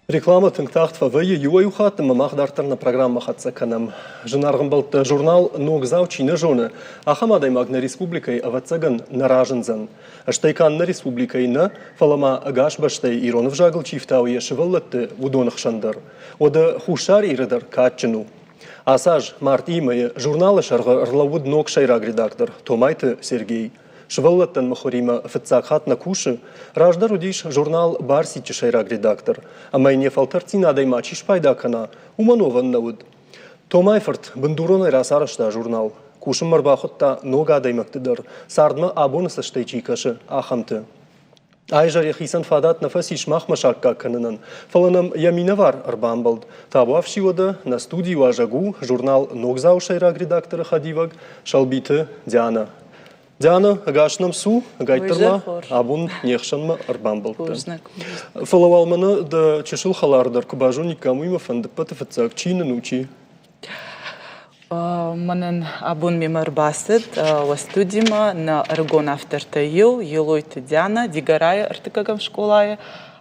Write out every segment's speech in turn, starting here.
Реклама тыңтақт фавайы юай ухат мамахдартарна программа хатсаканам. Жынарғын балты журнал ногзау чины жоны. Ахамадай магна республикай аватсаган наражынзан. Аштайканна республикайна фалама агаш баштай иронов жагыл чифтауе шываллатты удонық шандар. Ода хушар ирыдар катчыну. Асаж март имайы журналы шарғы ырлауд ног шайраг редактор Томайты Сергей. Шваллаттан махорима фыцак на куши, раждар удиш журнал Барсичи шайраг редактор, а майне фалтарцина даймачиш пайдакана, уманован науд. Томайфорт бандуроной расарашта журнал, кушым марбахотта нога даймактыдар, сардма абонысы штайчикашы ахамты. Айжар яхисан фадат нафасиш махмашакка канынан, фаланам яминавар арбамбалд, табуавши ода на студию ажагу журнал Ногзау шайраг редактора хадиваг, шалбиты Диана. Диана, агашнам су, гайтырма, абун нехшанма арбамбалты. Фалавалманы да чешил халардар, кубажу никому има фандапата фацак, чина нучи. Манын абун мимар басыд, ва студима на аргон авторта елойты Диана, дигарая артыкагам школая.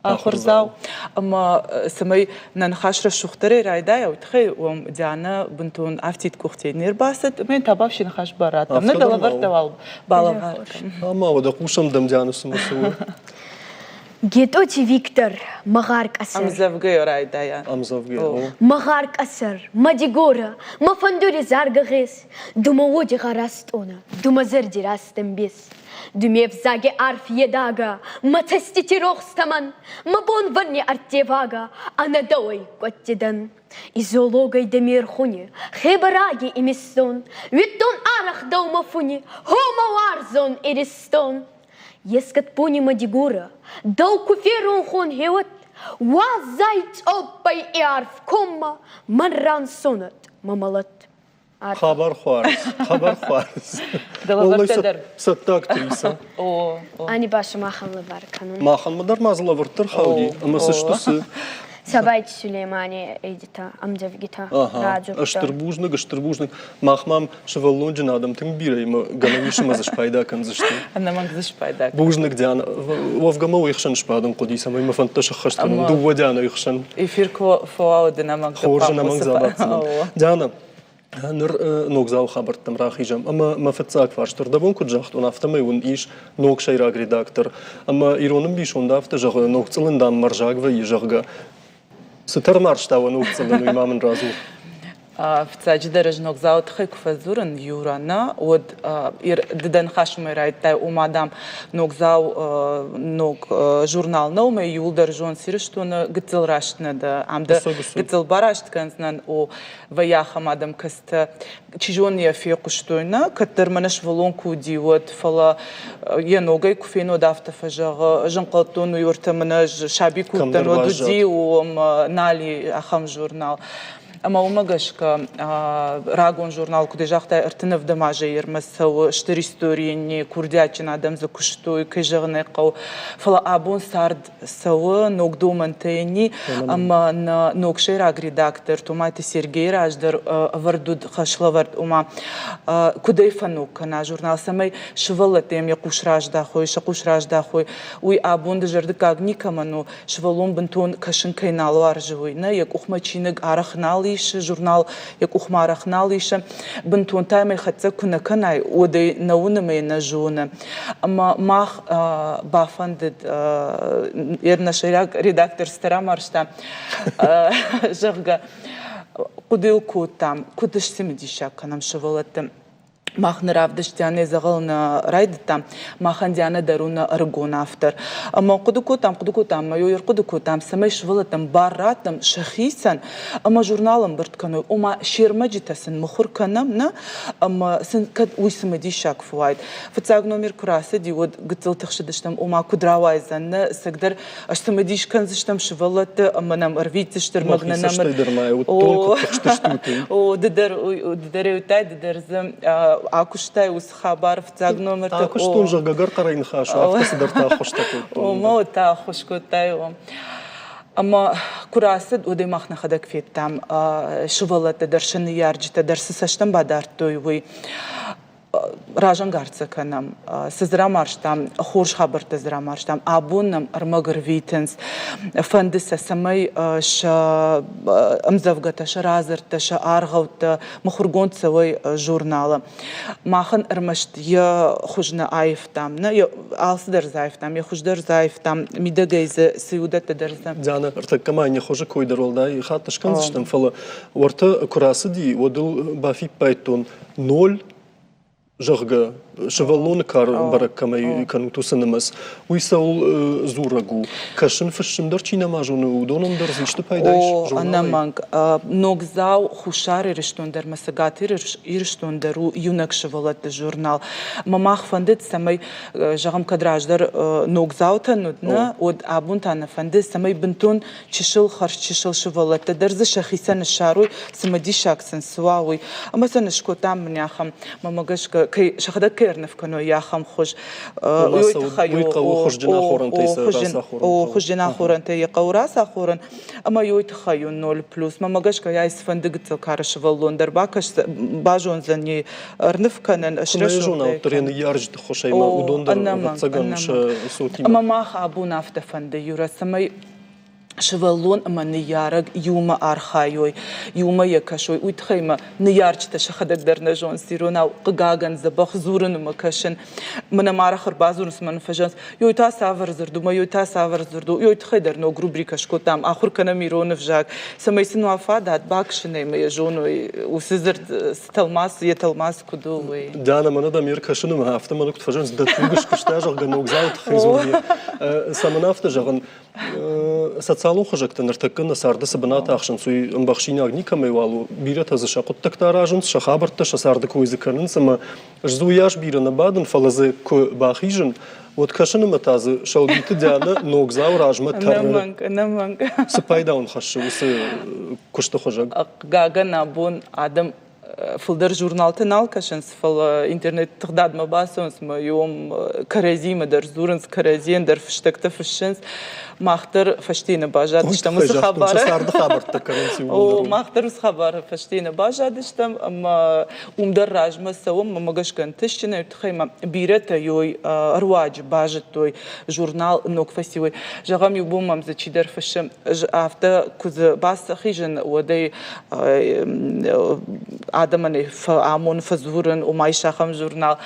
Ахурзау, ама самай нанхашра шухтаре райдая, утхай ом Диана бунтун автит кухте нирбасат, мен табавши нахаш барат. Амна далавартавал балавар. Ама ода кушам дам Диану самосу. Гетоти Виктор, Магарк асер. Амзавгай райдая. Амзавгай. Магарк асер, Мадигора, Мафандури заргагес, дума оди гарастона, дума зерди растем бес. Думев заге арф едага, матестити рохстаман, мабон варни артевага, а надой коттидан. Изологай демирхуни, хебараги имистон, виттон арах даумафуни, хома варзон иристон. Ескат пони мадигура, дау куферун хон хеват, вазайт оппай и арф комма, марран сонат, мамалат. Хабар хуарс. Далавартадар. Сатта актриса. Ани башы маханлы бар канун. Маханмадар мазлавыртыр хауди, ама сыштысы. Сабайти Сулеймани эдита, амдавгита, раджу. Аштырбужник. Махмам шываллонджин адам тың бирай, ма ганавишыма зашпайдакан зашты. Анаманг зашпайдак. Бужник Диана, вавгама уйхшан шпадан кодиса, ма има фанташа хаштан, дуwa Диана уйхшан. Эфир фоау динаманг Хоржа наманг забатсынан. Диана, ныр ногзау хабарттам рахижам, ама мафатсак фарштыр дабон куджахт, он автомай он иш ног шайраг редактор, ама ироным биш он дафта жаг ногцылындам маржагва и жагга. Сытар марштава ногцылын уймамын разу. В цаджидерж ногзау тхек фазуран юрана, от ир деден хашмай райтай умадам ногзау ног журнал науме юлдер жон сириштуна гыцыл раштна да амда гыцыл барашт канзнан о ваяха мадам каста чижон я фекуштойна каттырманаш волонку диот фала я ногай куфено дафта фажага жынқалтон уйортамына шаби куттан одуди ом нали ахам журнал. Ама умагашка рагон журнал, куда жахта артынов дамажа ермасау, штыр историяни, курдячин адам закуштой, кайжагнекау, фала абон сард сау, ног домантайни, ама на ног шейраг редактор, Томайты Сергей раждар, вардуд хашлавард ума, куда и фанук на журнал, самай швалатем, якуш раждахой, шакуш раждахой, уй абон дажарды кагникаману, швалом бентон кашин кайналу аржуйна, як ухмачиныг арахнал журнал, як ухмарахнал иша, бентон таймер хатса кунаканай, одай наунаме на жона. Ама мах бафандед една шайрак редактор старамаршта жагга кудилку там, кудыш семидиша канам шавалатым. Махны равдыштяне загална райдта, махандяне даруна аргон автор. Ама кудуку там, майор кудуку там, самай швалатам баратам, шахисан, ама журналам бырткану, ума ширмаджитасын мухурканам, на, ама сын кад уйсамади шак фуайд. Фацаг номер курасы диод гыцыл тахшидыштам, ума кудравайзан, на, сагдар аштамадишкан зыштам швалаты, ама нам арвитиштыр магна намар. О, дидер утай, дидер зам, акуштай ус хабар в цаг номер та акуштун жагагар карайн хашу автосидарта хоштакой о мо та хошкотай о ама курасыд одай махна хадак феттам шувалата даршаны ярджита дарсы саштан бадар той вы راجن گارتسکنم سزرامارشتم خورش خبرت زرامارشتم آبونم ارمگر ویتنس فندس سمی ش امزوجتش رازرتش آرغوت مخرجون سوی ژورنال ماخن ارمشت یا خوشنا عایفتم نه یا آلس در زایفتم یا خوش در زایفتم میدگیز سیودت درزم جانا ارتك ما إني خوجة كوي در والله خاطش كنزشتم فلا ورتا كراسدي ودل بافي بايتون نول جرجا شغلون كار برك كما كانوا توسنمس ويسول زورجو كشن فشم درتشينا ماجون ودونم درزيش تبايدايش أنا مانك نوغزاو خوشار رشتوندر مسجاتير يرشتوندرو يونك شغلات الجورنال ما ماخ فندت سمي جرام كدراج در نوغزاو تنودنا ود أبون تانا فندت سمي بنتون تشيل خرج تشيل شغلات درز شخيسان الشاروي سمدي شاكسن سواوي أما سنشكو تام من ياخم ما مجش كي شخدك نفكنو يا خم خوش ويتخيو خوش جنا خورن تيسا خوش جنا خورن تي قوراس خورن اما يتخيو نول بلس ما ماگش كيا يسفندقت كارش والون در باكش باجون زني رنفكنن اشرش جونا ترين يارج خوشي ما ودون در تسغنش صوتي اما ما خابو نافت فند يرسمي شوالون أما نيارق يوم أرخايوي يوم يكشوي ويتخيم نيارج تشخدك در نجون سيرونا قاقن زبخ زورن مكشن من ما آخر بازون اسمن فجانس يويتا سافر زردو ما يويتا سافر زردو يويت خيدر نو جروبري كشكوتام آخر كنا ميرون فجاك سميسن وافادات باكشني ما يجونوي وسزرت ستلماس يتلماس كدوي دانا من هذا مير كشنو ما هفته ما نكت فجانس دتوجش كشتاجر جنوك زاوت خيزوني سمنافته جرن ساتسالو خجكت نرتكن ساردس بنات أخشن سوي مبخشين أغني كم يوالو بيرة هذا شقط تكتاراجن شخابرت شساردك ويذكرن سما جزوياش بيرة بعدن فلزة كباخيجن وتكشن متاز شو بيت ديانا نوغزاو راجمة تر نمانك سبايداون خش وس كشت خجك قاقنا بون آدم فلدر جورنال تنال كشنس فل إنترنت تخداد ما باسونس ما يوم كرازي ما در زورنس كرازين در فشتك تفشنس ما اختر فشتينا باجا دشتم وس خبر او ما اختر وس خبر فشتينا باجا دشتم اما در راجمة سوم ما ماگش كان تشتنا تخيم بيرتا يوي رواج باجت توي جورنال نوك فسيوي جرام يبوم ممز تشي در فشم after كوز باس خيجن ودي آدماني فعمون فزورن وما يشاخم جورنال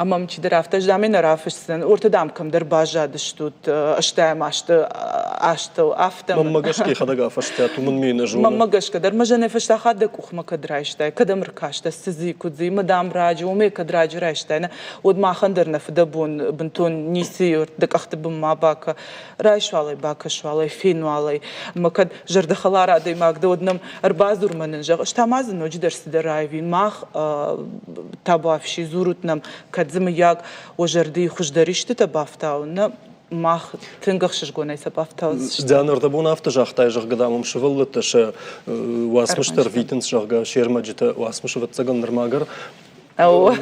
أما مشي درافتش دامي نرافشسن ورتدام كم در باجا دشتوت أشتاي ماشت أشتو أفتم ما ماگش كي خدا فشتات ومن مين جون ما ماگش كدر ما جنة فشتا خدك وخ ما كدرايشتاي كدم ركاشتا سزي كودزي مدام راجي ومي كدراجي رايشتاي ود ما خندرنا في دبون بنتون نيسي دك أختب ما باك رايش والي باك شوالي فين والي ما كد جرد خلارا دي ما قد ودنم أربازور من نجاق أشتا مازن وجدر سدرايفي ماخ تابافشي زورتنم كدزم ياق وجردي خوش دريشت تبافتاونا ماخ تنقخش جوني سبافتاو دانر دبون أفتش أختاي جر قدامهم شغلت ش واسمشتر فيتنس جر شيرما جت واسمش وتسجن نرماجر أو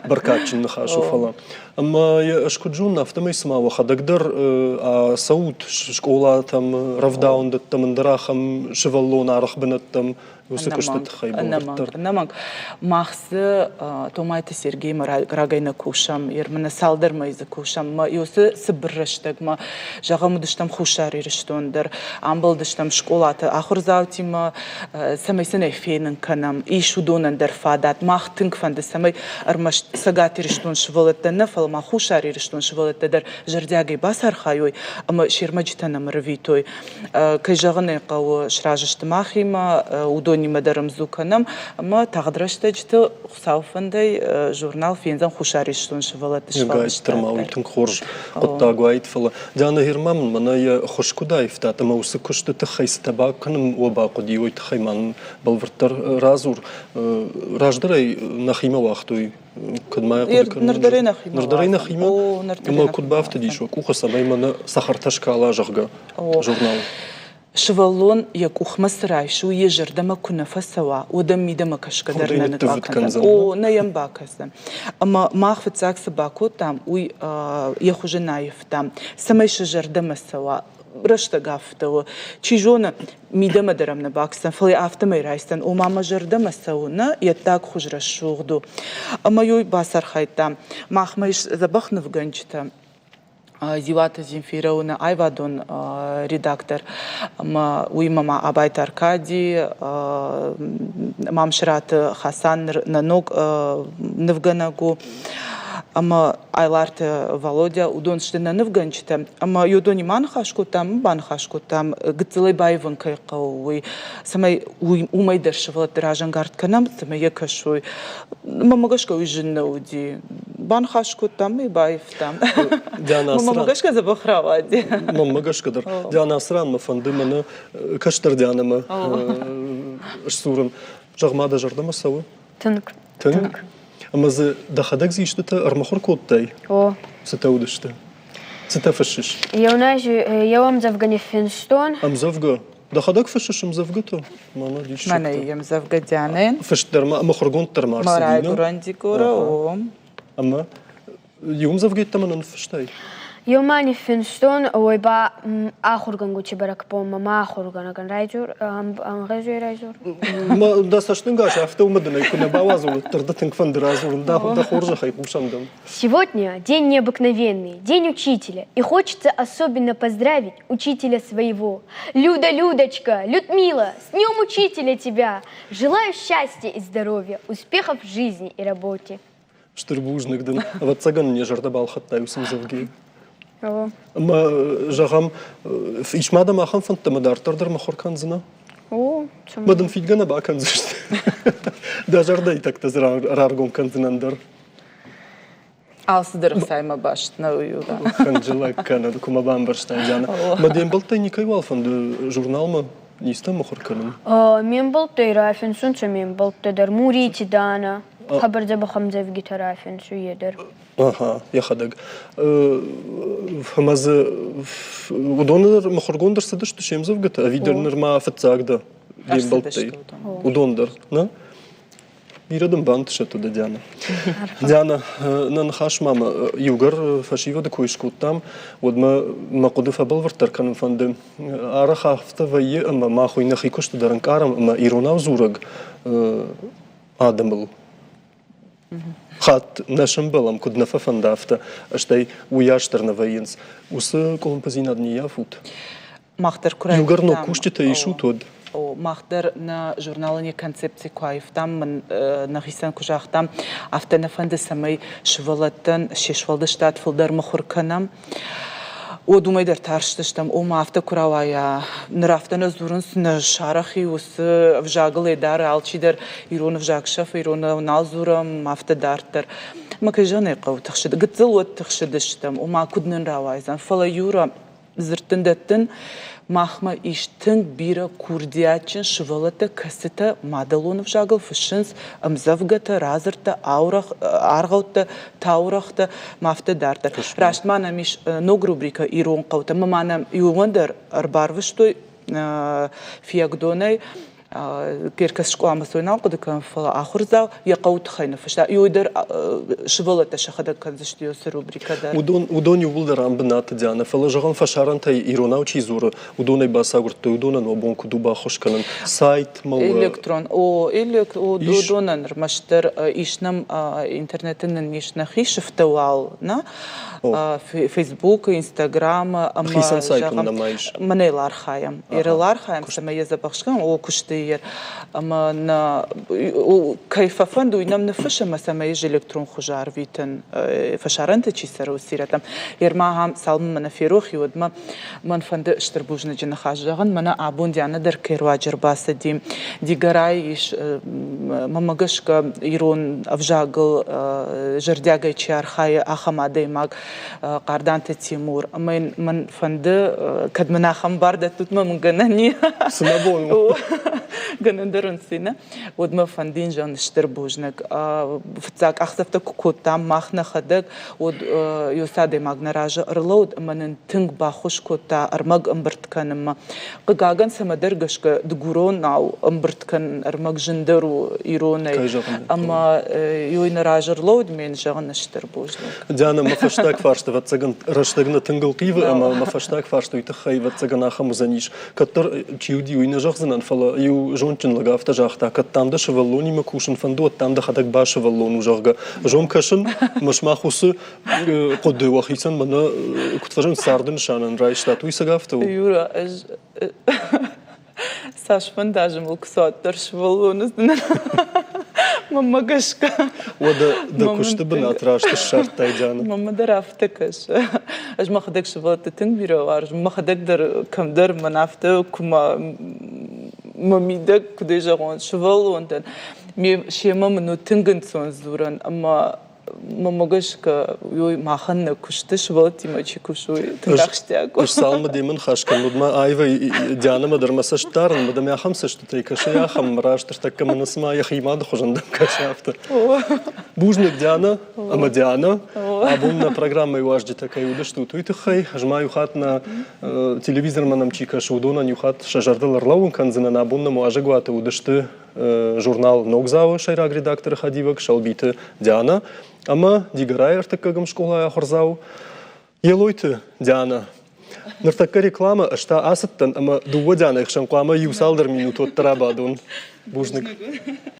بركاتش نخاشو فلا أما أشكو جون نفط ما يسمعوا خدك در صوت شكولا تم رفداون دت من دراخم شغلون عرق بنتم وسكشت تخيب نمك ماخس تومايت سيرجي راجينا كوشم يرمنا سالدر ما يزكوشم ما يوس سبرشتك ما جاغم دشتم خوشاري رشتون در عمبل دشتم شكولات آخر زاوتي ما سميسني فين كنام إيشو دونن در فادات ماخ تنك فند سمي أرمش سجاتي رشتون شغلت النفل ما خوشاري رشتون شغلت در جرداجي باسر خايوي أما شير مجتنا مرفيتوي كي جاغني قو شراجشت ماخي ما ودوني مدرم زوكنم أما تقدرشت جت خصاوفندي جورنال فينزن خوشاري رشتون شغلت شغلت ترماوي تنخرج قطع قايد فلا جانا هرمام منا خوش كداي فتات ما وسكشت تخيس تباكن وباقدي ويتخيمان بالفرتر رازور راجدري نخيمة وقتوي كد ما يقول نردرينا خيمة ما كنت بافتدي شو كوخ سبعي من سخرتش كالا جرجا جورنال شوالون يكوخ مسراي شو يجر دم كنا فسوا ودم دم كش قدرنا نتاكل او نيم باكسن اما ما اخفت ساكس باكو تام وي يخرج نايف تام سمي شجر دم سوا رشته گفته چیزونه میدم درم نباکستن فلی آفته میرایستن و ماما جرده مسونه یتاق خوش رشوغدو اما یوی باسر خیتام ماخمایش زبخ نفگنجتم زیوات زینفیرونه ایوادون редактор ویمما آبایت ارکادی مام شرات خسان ننوگ نفگنگو اما ایلارت والودیا ودون شتنا نفگنجتم اما یودونی من خاش کتم گتلی بایون که قوی سمی اومی درشوال دراجن گرد کنم سمی یکشوی مامگاش کوی جنودی بان خاش کتم می بایفتم مامگاش که زبخرا وادی مامگاش کدر دیانا سران مفندی من کشتر دیانا ما اشتورن جغماده جردم سوی تنگ اما ز دخدك زيشت تا ارمخور كوتاي ستودشت ستفشش يوم زفقني فينستون ام زفقه دخدك فشش مزفقته ما ناديش ما يم زفقه ديانين فش درما مخرجون ترمار ما راندي كورا اما يوم زفقت من نفشتاي يوماني فينستون ويبا آخر جنگو چی برک پوم ما آخر جنگن رايجور ام غزوي رايجور ما دستشتن гаш афте умадна икуна бавазу тардатен квандразу да хоржа хай пушандам. Сегодня день необыкновенный, день учителя, и хочется особенно поздравить учителя своего. Людочка, Людмила, с днем учителя тебя! Желаю счастья и здоровья, успехов в жизни и работе. Штырбужник ден, вот цаган не жардабал хаттай усим завги. ما جاهم في إيش ماذا ما خان فنت مدار تردر مخور كان زنا مدن في جنا بقى كان زشت ده جردي تكتزر رارجون كان زنندر أصدر سايما باش نويودا خنجلا كان كم بامبرشتاين جانا مدين بلتي نيكاي والفن جورنال ما نيستا مخور كانن مين بلتي رافن سنش مين بلتي در موريتي دانا خبر زب خمزة في جيتارافين شو يدر يا خدق فماز ودونر مخرجون در سدش تشيم زف جت أفيدر نرما فتزاق ده دين بلتي ودوندر نا بيردم بانت شتو ده ديانا ننخاش ماما يوجر فشيفو ده كويش كوتام ما قدفة بالورتر كان فند أرخ أفتا ويا أما ما خوي نخي كشت درن كارم أما إيرونا وزورج آدمل خات نشم بالام كود نففن دافتا أشتاي وياشتر نوينس وس كولمبازين أدني يافوت ماختر كوري يوجر نو كوشتي تايشو تود ماختر نا جورنالني كونسبتي كويفتام من نخيسان كوجاختام أفتنا فند سمي شوالتن شيشوالد شتات فلدر مخور كنام ودومي در تارشتشتم ما أفتا كراوايا نرافتنا زورنس نشارخي وس فجاغل إدار عالشي در يرون فجاغشف يرون نالزورم أفتا دارتر ما كجاني قو تخشد قد زلوت تخشدشتم وما كدن راوايزان فلا يورا زرتن دتن مахма иштин бира курдиачин швалата касета мадалонов жагыл фшинс амзавгата разырта аурах аргаута таурахта мафта дарта раштмана миш ног рубрика ирон қаута мамана ювандер арбарвыштой фиагдонай كيركس شكو عم سوينا قد كان فلا آخر زاو يقوت خينا فشتا يودر شبلة تشخد كان زشتيو سروبريكا دار ودون يولدر عم بنات ديانا فلا جغان فشارن تاي إيرونا وشي زور ودون يباسا قرتو ودون نوبون كدوبا خوش كنن سايت مو إلكترون ودون نرمشتر إيشنم إنترنتن نيشنا خيش فتوال نا فيسبوك إنستغرام خيسن سايتون نمايش مني لارخايم لارخايم سمية زبخشكم وكشتي أما نا كيف فندو ينام نفش مثلا يجي إلكترون خجار فيتن فشارنت تشي سرو سيرتم يرماهم سالم من فيروخ يودما من فند اشتربوجنا جنا خاجغن منا عبون ديانا در كيرواجر باس دي غرايش مامغشك يرون افجاغل جردياغي تشار خاي اخما ديماغ قاردانت تيمور من فند كد منا خم بارده توت من غنني سنابون гандерун сина. Вот мы фандин жан штербужник. В цак ахсафта кукутам махна хадак. Вот юсаде магнаража рлоуд манен тинг бахуш кота армаг амбертканма. Гаган самадергашка дгурон нау амберткан армаг жендеру иронай. Ама юйнаража рлоуд мен жан штербужник. Диана, мафаштак фаршта ватсаган раштагна тынгалкива, ама мафаштак фаршта итахай ватсагана хамузаниш. Каттар чиуди уйна жахзанан фала ю жончин лагафта жахта. Каттам да шаваллони макушин фанду, там да хадак ба шаваллону жахга. Жом кашин машмахусы قد وخيسان منا كنت فاجن ساردن شانن رايش تاتوي سقافتو يورا ساشفن داجم الكسات درشفلونس ماما قشكا ودا كشت بنات راشت الشرط تايجانا ماما درافتكش اج ما خدك شفلت تنبيرا وارج ما خدك در كم در منافته كما مميدك كديجا غون شفلون مي شيما منو تنغنسون زورن اما ماماگشکا یوی ماخن کشتش وقتی ما چی کشوی تنگشتی اش سالم دیمن خشکن مدما آیوی دیانه مدر مسش دارن مدام یا خمسش تو تیکش یا خم مراش ترتک من اسمه یا خیماد خوشندم کشافت بوجنک دیانه اما دیانه ابونا программа یواجد تکای ودشتو توی تخی جمع یخاتنا تلویزیون منم چی کشودونا یخات شجردل رلاون کنزنا ابونا مواجهات ودشت журнал Ногзау шайраг редактор хадивак шалбиты Диана, ама дигарай артакагам школа ахорзау. Елойты Диана. Нартака реклама, ашта асаттан, ама дуwa Диана ихшан клама юсалдар минут от тарабадун. Бужник.